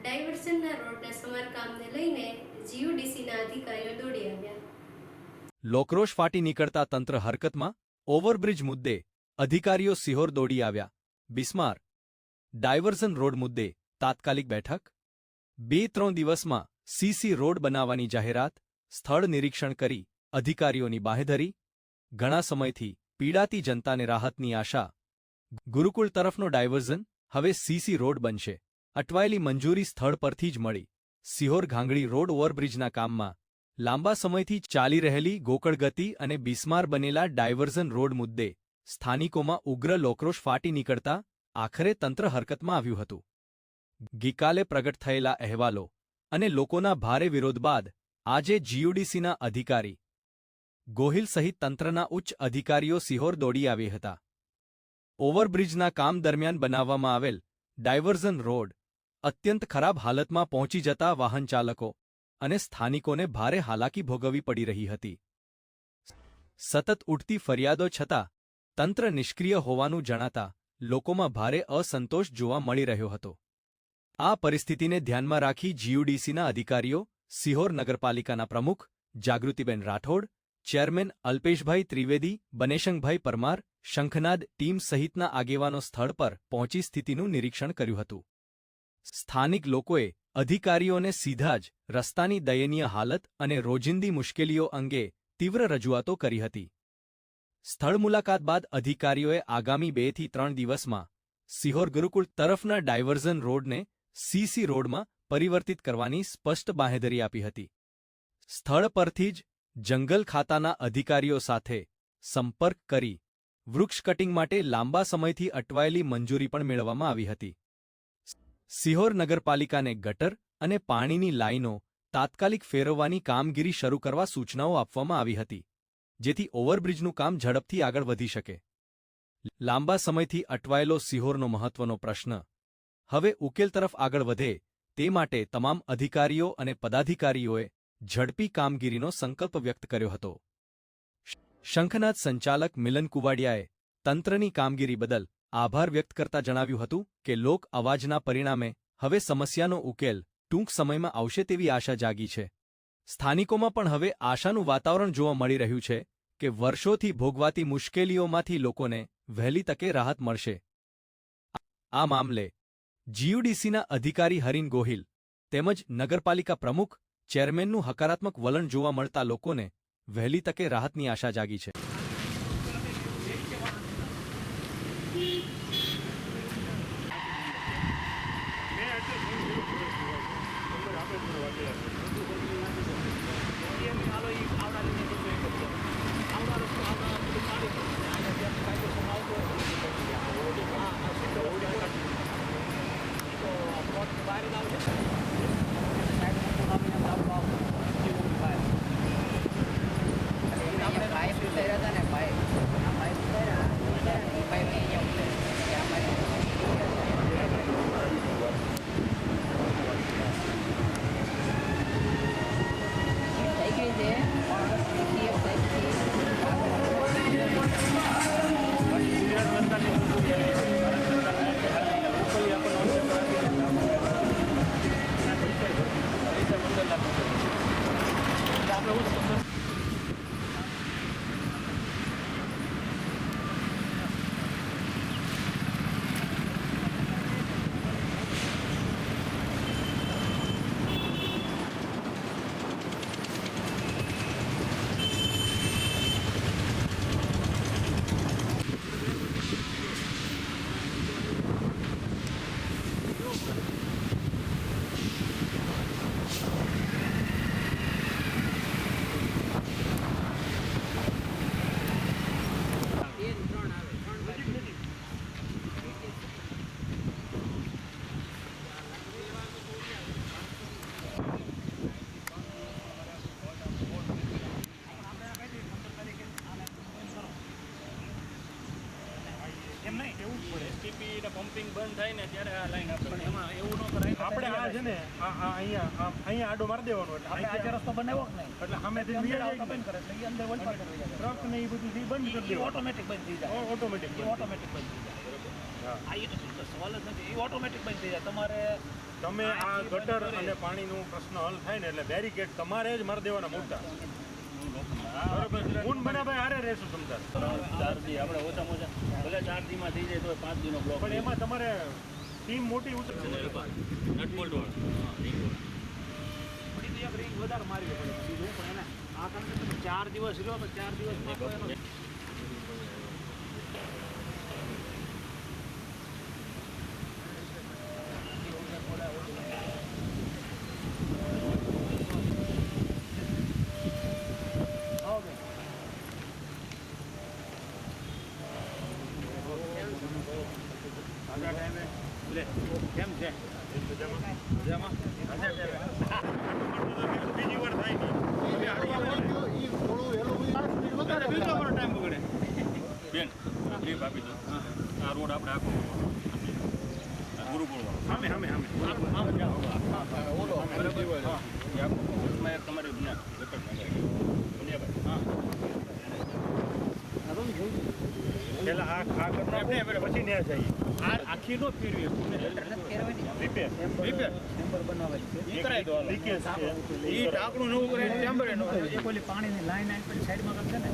ડાયવર્ઝનના રોડના સમારકામને લઈને જીયુડીસીના અધિકારીઓ દોડી આવ્યા. લોકરોષ ફાટી નીકળતા તંત્ર હરકતમાં. ઓવરબ્રિજ મુદ્દે અધિકારીઓ સિહોર દોડી આવ્યા. બિસ્માર ડાયવર્ઝન રોડ મુદ્દે તાત્કાલિક બેઠક. 2-3 દિવસમાં સીસી રોડ બનાવવાની જાહેરાત. સ્થળ નિરીક્ષણ કરી અધિકારીઓની બાંહેધરી. ઘણા સમયથી પીડાતી જનતાને રાહતની આશા. ગુરુકુળ તરફનો ડાયવર્ઝન હવે સીસી રોડ બનશે. અટવાયેલી મંજૂરી સ્થળ પરથી જ મળી. સિહોર ઘાંગડી રોડ ઓવરબ્રિજના કામમાં લાંબા સમયથી ચાલી રહેલી ગોકળગતિ અને બિસ્માર બનેલા ડાયવર્ઝન રોડ મુદ્દે સ્થાનિકોમાં ઉગ્ર લોકરોષ ફાટી નીકળતા આખરે તંત્ર હરકતમાં આવ્યું હતું. ગઈકાલે પ્રગટ થયેલા અહેવાલો અને લોકોના ભારે વિરોધ બાદ આજે જીયુડીસીના અધિકારી ગોહિલ સહિત તંત્રના ઉચ્ચ અધિકારીઓ સિહોર દોડી આવ્યા હતા. ઓવરબ્રિજના કામ દરમિયાન બનાવવામાં આવેલ ડાયવર્ઝન રોડ અત્યંત ખરાબ હાલતમાં પહોંચી જતા વાહનચાલકો અને સ્થાનિકોને ભારે હાલાકી ભોગવવી પડી રહી હતી. સતત ઉઠતી ફરિયાદો છતાં તંત્ર નિષ્ક્રિય હોવાનું જણાતા લોકોમાં ભારે અસંતોષ જોવા મળી રહ્યો હતો. આ પરિસ્થિતિને ધ્યાનમાં રાખી જીયુડીસીના અધિકારીઓ સિહોર નગરપાલિકાના પ્રમુખ જાગૃતિબેન રાઠોડ, ચેરમેન અલ્પેશભાઈ ત્રિવેદી, બનેશંગભાઈ પરમાર, શંખનાદ ટીમ સહિતના આગેવાનો સ્થળ પર પહોંચી સ્થિતિનું નિરીક્ષણ કર્યું હતું. સ્થાનિક લોકોએ અધિકારીઓને સીધા જ રસ્તાની દયનીય હાલત અને રોજિંદી મુશ્કેલીઓ અંગે તીવ્ર રજૂઆતો કરી હતી. સ્થળ મુલાકાત બાદ અધિકારીઓએ આગામી 2 થી 3 દિવસમાં સિહોર ગુરુકુળ તરફના ડાયવર્ઝન રોડને સીસી રોડમાં પરિવર્તિત કરવાની સ્પષ્ટ બાંહેધરી આપી હતી. સ્થળ પરથી જ જંગલ ખાતાના અધિકારીઓ સાથે સંપર્ક કરી વૃક્ષ કટિંગ માટે લાંબા સમયથી અટવાયેલી મંજૂરી પણ મેળવવામાં આવી હતી. સિહોર નગરપાલિકાને ગટર અને પાણીની લાઇનો તાત્કાલિક ફેરવવાની કામગીરી શરૂ કરવા સૂચનાઓ આપવામાં આવી હતી, જેથી ઓવરબ્રિજનું કામ ઝડપથી આગળ વધી શકે. લાંબા સમયથી અટવાયેલો સિહોરનો મહત્વનો પ્રશ્ન હવે ઉકેલ તરફ આગળ વધે તે માટે તમામ અધિકારીઓ અને પદાધિકારીઓએ ઝડપી કામગીરીનો સંકલ્પ વ્યક્ત કર્યો હતો. શંખનાદ સંચાલક મિલન કુવાડિયાએ તંત્રની કામગીરી બદલ આભાર વ્યક્ત કરતા જણાવ્યું હતું કે લોક અવાજના પરિણામે હવે સમસ્યાનો ઉકેલ ટૂંક સમયમાં આવશે તેવી આશા જાગી છે. સ્થાનિકોમાં પણ હવે આશાનું વાતાવરણ જોવા મળી રહ્યું છે કે વર્ષોથી ભોગવાતી મુશ્કેલીઓમાંથી લોકોને વહેલી તકે રાહત મળશે. આ મામલે જીયુડીસીના અધિકારી હરીન ગોહિલ તેમજ નગરપાલિકા પ્રમુખ, ચેરમેનનું હકારાત્મક વલણ જોવા મળતા લોકોને વહેલી તકે રાહતની આશા જાગી છે. એમ નહીં એવું જ પડે એસટીપી ને પમ્પિંગ બંધ થાય ને ત્યારે આ લાઈન આપણે એમાં એવું ન કરાય આપણે આ છે ને આ અહીંયા આડો મારી દેવાનો એટલે આપણે આ રસ્તો બનાવ્યો જ નહીં એટલે સામેથી બંધ કરે એટલે એ અંદર વલપાડ કરી જાય ટ્રક ને એ બધું બંધ કરી દે ઓટોમેટિક બંધ થઈ જાય ઓટોમેટિક બંધ થઈ જાય. હા એ તો સવાલ જ નથી, એ ઓટોમેટિક બંધ થઈ જાય. તમારે તમે આ ગટર અને પાણીનું પ્રશ્ન હલ થાય ને એટલે બેરિકેડ તમારે જ મારી દેવાના મોટા. બરાબર. ઊન બનાભાઈ હારે રહેશું તમતાર. 4 દી આપણે ઓછામાં ઓછા ભલે 4 દીમાં થઈ જાય તો 5 દીનો બ્લોક. પણ એમાં તમારે ટીમ મોટી ઉતરશે. નટબોલ્ટ રિંગ વધારે મારવી પડે બીજું પણ એને આ કારણ કે તમે 4 દિવસ રહ્યો તો 4 દિવસ કેમ છે મજામાં બીજી વાર થાય નહીં. ટાઈમ બગડે બેન લીપ આપી દો. આ રોડ આપણે આખો ગુરુકુળ સામે સામે સામે તમારે પેલા આ કરતા પછી ન્યા જઈએ. આ આખી નો ફેરવી રિપેર કરાવી દો. લીકેજ છે. એ ટાંકણું નવું કરે ચેમ્બર એક ઓલી પાણીની લાઈન આવીને સાઈડમાં કરશે ને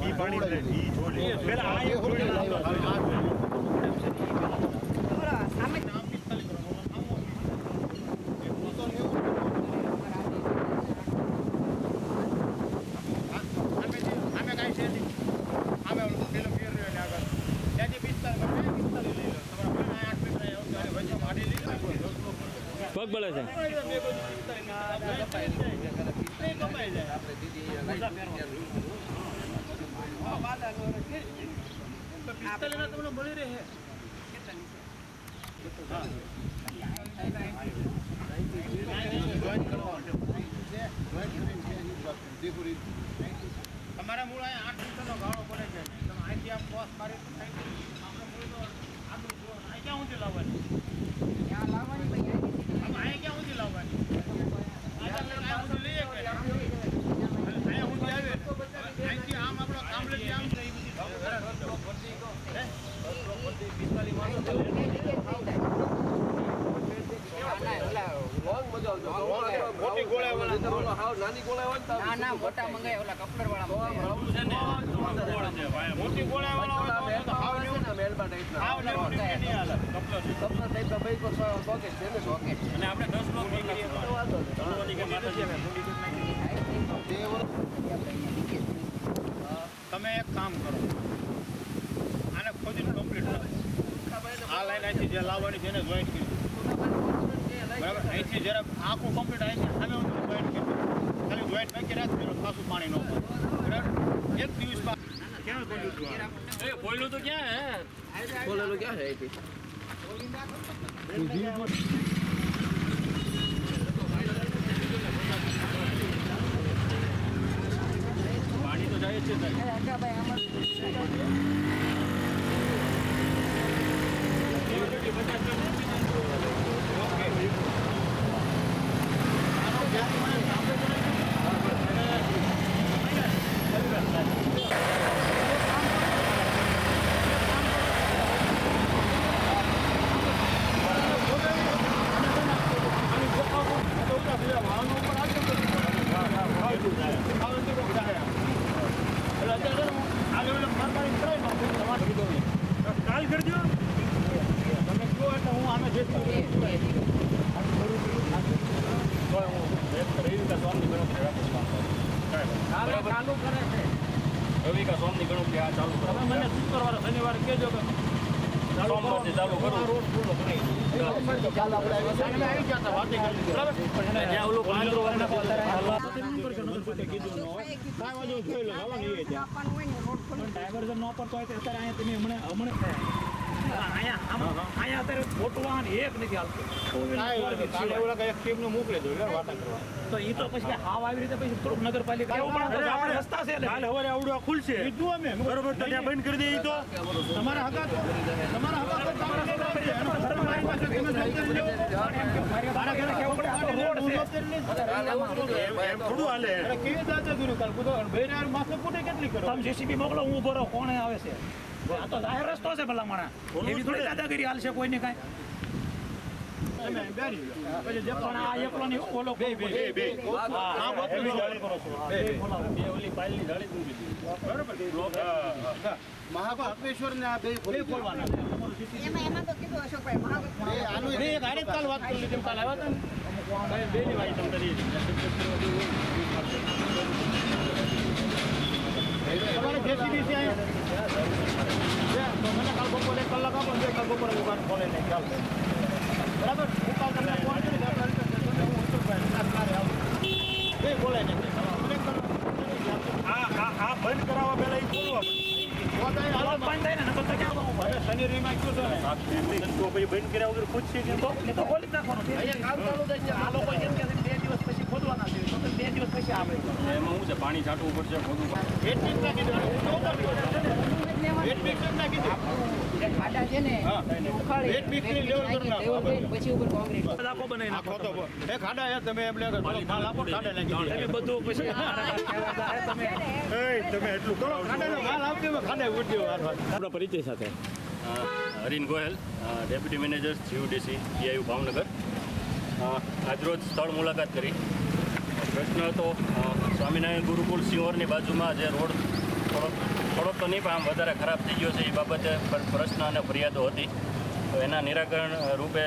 ઈ પાણી ઈ જોડે. પેલા આ એક જોડે પગ બળે છે. તમને મળી રહે તમારા મૂળ અહીંયા 8 મીટરનો ગાળો પડે છે. તમે અહીંથી આમ બોસ મારી આપણે મૂળ તો આગળ જો અહીં ક્યાં ઊંચી લાવવાની અહીંયા ક્યાં ઊંચી લાવવાની અહીંયા ઊંચી લઈએ કે અહીંયા ઊંચી આવે અહીંથી આમ આપણો કામલેથી આમ થઈ મોટી ગોળા મોટા મંગાય ઓલા કપડર વાળા મોટી ગોળા વાળા અને આપણે 10 બ્લોક તમે એક કામ કરો આને ખોદીને કમ્પ્લીટ કરો. આ લાઈન અહીંથી જે લાવવાની છે એને જોઈન્ટ કરી બરાબર. અહીંથી જરા આખું કમ્પ્લીટ અહીંથી સામે જોઈન્ટ કરી ખાલી જોઈન્ટ નાખી રાખી પાછું પાણી ન બરાબર. એક દિવસ ક્યાં બોલ્યું તો ક્યાં હે પાણી તો જાય જ છે કાલ કરજો. તમે કહો એટલે હું આમે જે ચાલુ કરે છે રવિ કા સોમની ગણતરી આ ચાલુ કરો. તમે મને શુક્રવારે શનિવારે કહેજો કે સોમવારથી ચાલુ કરો. રોડ પૂરો કરી આવી જતા વાતે કરી બરાબર. જ્યાં ઓલું પાંદડું વાળા ડાયવર્ઝન નો પડતો હોય તો અત્યારે અહીંયા તમે હમણાં અહીંયા અત્યારે મોટું વાહન એક નથી હાલતું તો એ તો પછી હાવ આવી રીતે પછી થોડુંક નગરપાલિકા રસ્તા છે કાલ હવારે આવડું આ ખુલશે. બરોબર તો ત્યાં બંધ કરી દે. ઈ તો તમારા હગા તો એમ થોડું હાલે. તમે જેસીબી મોકલો હું ઉભો રહો કોણે આવે છે આ તો જાહેર રસ્તો છે ભલા માણા એવી થોડી દાદાગીરી હાલશે કોઈને કાંઈ તમે બેરી પછી જે પણ આ એકલો ની ઓલો બે આ બધું જાળી કરો છો બે ઓલી પાયલની જાળી જ મૂકી દીધી. બરોબર બ્લોક મહાબા હકમેશ્વર ને આ બે ખોલવાના એમાં તો કીધું અશોકભાઈ મહાવત બે એક હારે કાલ વાત કરી લીધી કાલ આવ્યા હતા ને બે ની વાળી તમે કરી તમારે જેસીબી છે અહીંયા તો મને કાલ બપોરે 1 કલાક આપો ને કાલ બપોરે દુકાન ખોલે નહીં ચાલ બરાબર હું કાલ તમને ફોન કરી આપણા રીતે તમને હું અશોકભાઈ ક્યારે આવું બે બોલાય નહીં આ બંધ કરાવવા પહેલા એ ખોલવા બંધ થાય ને નકર તો ક્યાં આવું હવે શનિ રવિમાં કયું છે ને તો પછી બંધ કર્યા વગર પૂછશે કે તો એ તો ખોલી જ નાખવાનું અહીંયા કામ ચાલુ થાય છે આ લોકો એમ કે 2 દિવસ પછી ખોદવાના છે તો 2 દિવસ પછી આવે એમાં શું છે પાણી છાંટવું પડશે ખોદવું પડશે. એક મિનિટ નાખી દો એક મિનિટ નાખી દો ખાડા છે ને ઉખાડી એક મિનિટની લેવલ કરી નાખો પછી ઉપર કોન્ક્રીટ આખો બનાવી આખો તો એ ખાડા એ તમે એમ લેખો માલ આપો ખાડા નાખી દો બધું પછી તમે એટલું કરો ખાડાનો માલ આપજો ખાડા ઉડ્યો આપણા પરિચય સાથે Harin Goyal deputy manager GUDC PIU Bhavnagar. આજરોજ સ્થળ મુલાકાત કરી. પ્રશ્ન હતો સ્વામિનારાયણ ગુરુકુળ સિંહોરની બાજુમાં જે રોડ થોડોક તો નહીં પણ આમ વધારે ખરાબ થઈ ગયો છે એ બાબતે પ્રશ્ન અને ફરિયાદો હતી. તો એના નિરાકરણ રૂપે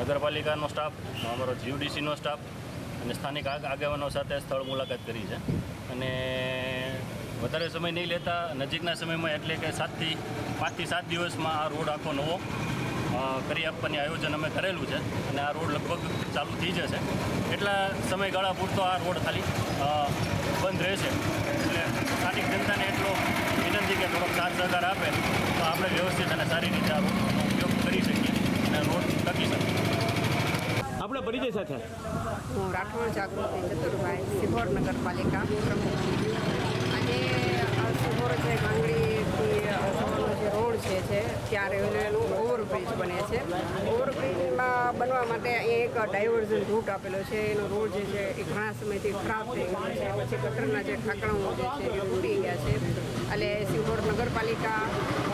નગરપાલિકાનો સ્ટાફ, અમારો જીયુડીસીનો સ્ટાફ અને સ્થાનિક આગેવાનો સાથે સ્થળ મુલાકાત કરી છે. અને વધારે સમય નહીં લેતા નજીકના સમયમાં એટલે કે 5 થી 7 દિવસમાં આ રોડ આખો નવો કરી આપવાની આયોજન અમે કરેલું છે. અને આ રોડ લગભગ ચાલુ થઈ જશે. એટલા સમયગાળા પૂરતો આ રોડ ખાલી બંધ રહેશે. એટલે સ્થાનિક જનતાને એટલો વિનંતી કે થોડોક સાથ સહકાર આપે તો આપણે વ્યવસ્થિત અને સારી રીતે આ રોડનો ઉપયોગ કરી શકીએ અને રોડ ટકી શકે. આપણે પરિચય સાથે હું રાઠોડ જાગૃતિ ચતુરભાઈ સિહોર નગરપાલિકા પ્રમુખ. અને સિહોર છે ગાંગડીથી સવારનો જે રોડ છે ત્યાં રેલવેનું ઓવરબ્રિજ બને છે. ઓવરબ્રિજમાં બનવા માટે અહીં એક ડાયવર્ઝન રૂટ આપેલો છે. એનો રોડ જે છે એ ઘણા સમયથી ખરાબ થઈ ગયો છે. પછી ગટરના જે ઢાંકણાઓ જે છે એ તૂટી ગયા છે. એટલે સિહોર નગરપાલિકા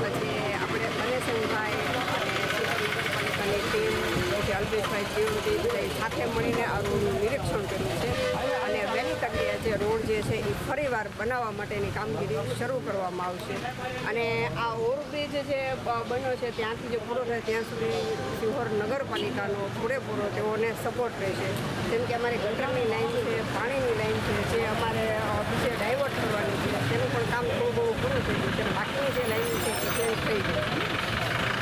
પછી આપણે બનેશનભાઈ અને સિહોર નગરપાલિકાની ટીમ જે અલ્પેશભાઈ જીવનજી સાથે મળીને આ રોડનું નિરીક્ષણ કર્યું છે. અને વહેલી તકે જે રોડ જે છે એ ફરીવાર બનાવવા માટેની કામગીરી શરૂ કરવામાં આવશે. અને આ ઓવરબ્રિજ જે બન્યો છે ત્યાંથી જે પૂરો થાય ત્યાં સુધી સિહોર નગરપાલિકાનો પૂરેપૂરો તેઓને સપોર્ટ રહેશે. જેમ કે અમારી ગટરની લાઈન છે, પાણીની લાઈન છે, જે અમારે બીજે ડાયવર્ટ કરવાની છે તેનું પણ કામ થોડું ઘણું પૂરું થઈ ગયું છે. બાકીની જે લાઈન છે એ થઈ ગઈ